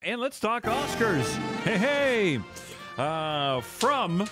And let's talk Oscars. Hey. From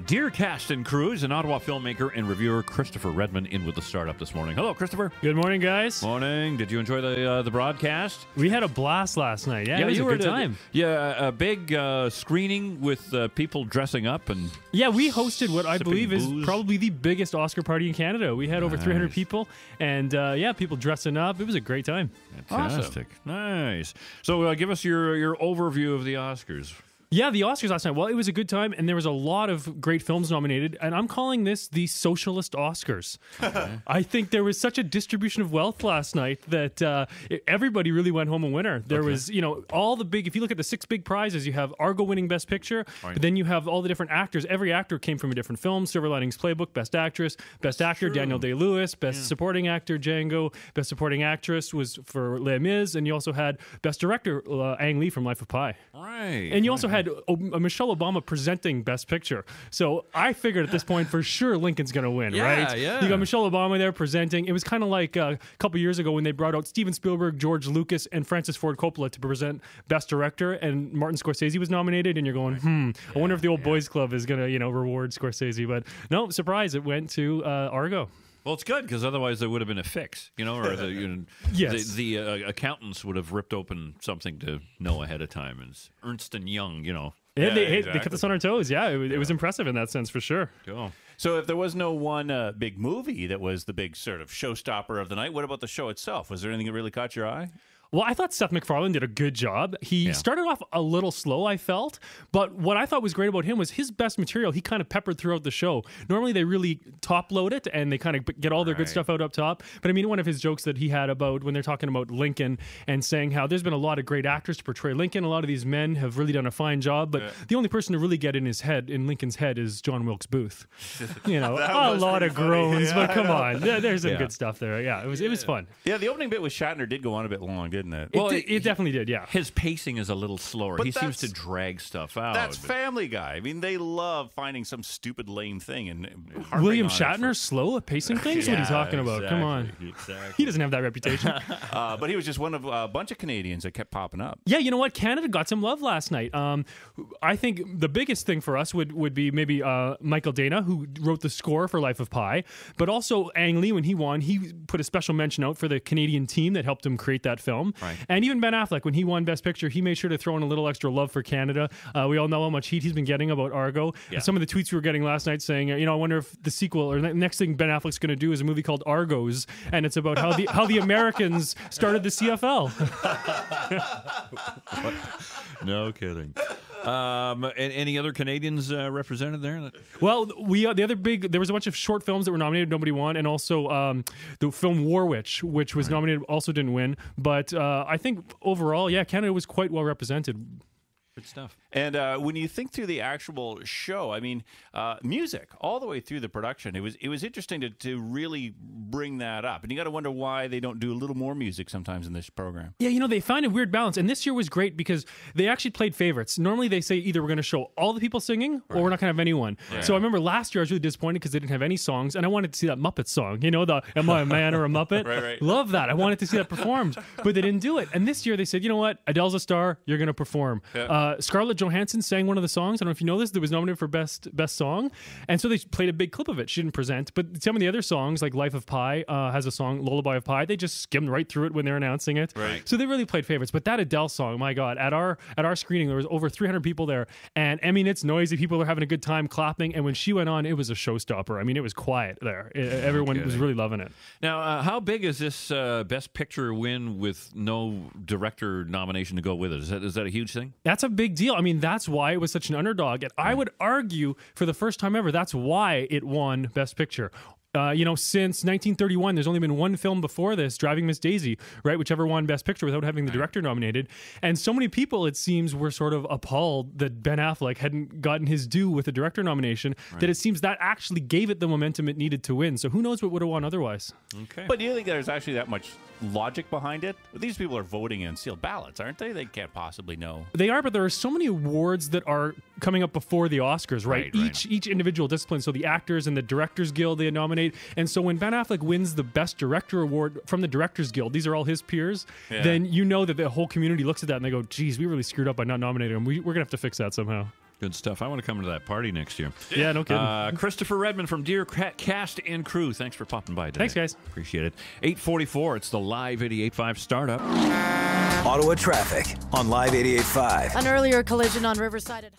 DearCastandCrew is an Ottawa filmmaker and reviewer Christopher Redmond in with the startup this morning. Hello, Christopher. Good morning, guys. Morning. Did you enjoy the broadcast? We had a blast last night. Yeah, it was a good time. A big screening with people dressing up and yeah, we hosted what I believe booze. is probably the biggest Oscar party in Canada. We had over 300 people, and people dressing up. It was a great time. Fantastic. Awesome. Nice. So give us your overview of the Oscars. Yeah, the Oscars last night. Well, it was a good time, and there was a lot of great films nominated, and I'm calling this the socialist Oscars. Okay. I think there was such a distribution of wealth last night that everybody really went home a winner. There was, all the big, if you look at the 6 big prizes, you have Argo winning Best Picture, right. But then you have all the different actors. Every actor came from a different film. Silver Linings Playbook, Best Actress, Best Actor, Daniel Day-Lewis, Best Supporting Actor, Django, Best Supporting Actress was for Les Mis, and you also had Best Director, Ang Lee from Life of Pi. Right. And you also had Michelle Obama presenting Best Picture. So I figured at this point for sure Lincoln's going to win, right? Yeah. You got Michelle Obama there presenting. It was kind of like a couple years ago when they brought out Steven Spielberg, George Lucas, and Francis Ford Coppola to present Best Director, and Martin Scorsese was nominated, and you're going, I wonder if the old boys club is going to, reward Scorsese. But no, surprise, it went to Argo. Well, it's good because otherwise there would have been a fix, or Yes. the accountants would have ripped open something to know ahead of time. And Ernst and Young, Yeah, they kept us on our toes. Yeah, it was impressive in that sense for sure. Cool. So if there was no one big movie that was the big sort of showstopper of the night, what about the show itself? Was there anything that really caught your eye? Well, I thought Seth MacFarlane did a good job. He started off a little slow, I felt, but what I thought was great about him was his best material he kind of peppered throughout the show. Normally they really top load it and they kind of get all their good stuff out up top. But I mean, one of his jokes that he had about when they're talking about Lincoln and saying how there's been a lot of great actors to portray Lincoln. A lot of these men have really done a fine job, but the only person to really get in Lincoln's head is John Wilkes Booth. A lot of groans, but come on. There's some good stuff there. Yeah, it was fun. Yeah, the opening bit with Shatner did go on a bit long, didn't it? Well, it definitely did, yeah. His pacing is a little slower. But he seems to drag stuff out. That's Family Guy. I mean, they love finding some stupid lame thing and William Shatner slow at pacing things? What are you talking about? Come on. Exactly. He doesn't have that reputation. But he was just one of a bunch of Canadians that kept popping up. Yeah, you know what? Canada got some love last night. I think the biggest thing for us would be maybe Michael Dana, who wrote the score for Life of Pi, but also Ang Lee, when he won, he put a special mention out for the Canadian team that helped him create that film. Right. And even Ben Affleck, when he won Best Picture, he made sure to throw in a little extra love for Canada. We all know how much heat he's been getting about Argo. Yeah. Some of the tweets we were getting last night saying, I wonder if the sequel or the next thing Ben Affleck's going to do is a movie called Argos, and it's about how the Americans started the CFL. No kidding. Any other Canadians represented there? Well, the other there was a bunch of short films that were nominated, nobody won, and also the film War Witch, which was nominated, also didn't win. But I think overall, Canada was quite well represented. Good stuff. And when you think through the actual show, I mean, music all the way through the production, it was interesting to really bring that up. And you got to wonder why they don't do a little more music sometimes in this program. Yeah, they find a weird balance. And this year was great because they actually played favorites. Normally they say either we're going to show all the people singing or we're not going to have anyone. Yeah. So I remember last year I was really disappointed because they didn't have any songs, and I wanted to see that Muppet song. The Am I a Man or a Muppet? Right. Love that. I wanted to see that performed, but they didn't do it. And this year they said, you know what? Adele's a star. You're going to perform. Yeah. Scarlett Johansson sang one of the songs. I don't know if you know this. That was nominated for best song, and so they played a big clip of it. She didn't present, but some of the other songs, like Life of Pi, has a song, Lullaby of Pi. They just skimmed right through it when they're announcing it. Right. So they really played favorites. But that Adele song, my God, at our screening, there was over 300 people there, and I mean, it's noisy. People were having a good time clapping, and when she went on, it was a showstopper. I mean, it was quiet there. Everyone was really loving it. Now, how big is this Best Picture win with no director nomination to go with it? Is that a huge thing? That's a big deal. I mean, that's why it was such an underdog. And I would argue, for the first time ever, that's why it won Best Picture. Since 1931, there's only been one film before this, Driving Miss Daisy, right? Whichever won Best Picture without having the director nominated. And so many people, it seems, were sort of appalled that Ben Affleck hadn't gotten his due with a director nomination, that it seems that actually gave it the momentum it needed to win. So who knows what would have won otherwise. Okay. But do you think there's actually that much logic behind it? These people are voting in sealed ballots, aren't they? They can't possibly know. They are, but there are so many awards that are coming up before the Oscars, right? Each individual discipline. So the Actors and the Directors Guild, they nominate nominate. And so when Ben Affleck wins the Best Director award from the Directors Guild, these are all his peers, then you know that the whole community looks at that and they go, geez, we really screwed up by not nominating him. We're going to have to fix that somehow. Good stuff. I want to come to that party next year. Yeah, no kidding. Christopher Redmond from Dear Cast and Crew. Thanks for popping by today. Thanks, guys. Appreciate it. 8:44. It's the Live 88.5 Startup. Ottawa traffic on Live 88.5. An earlier collision on Riverside at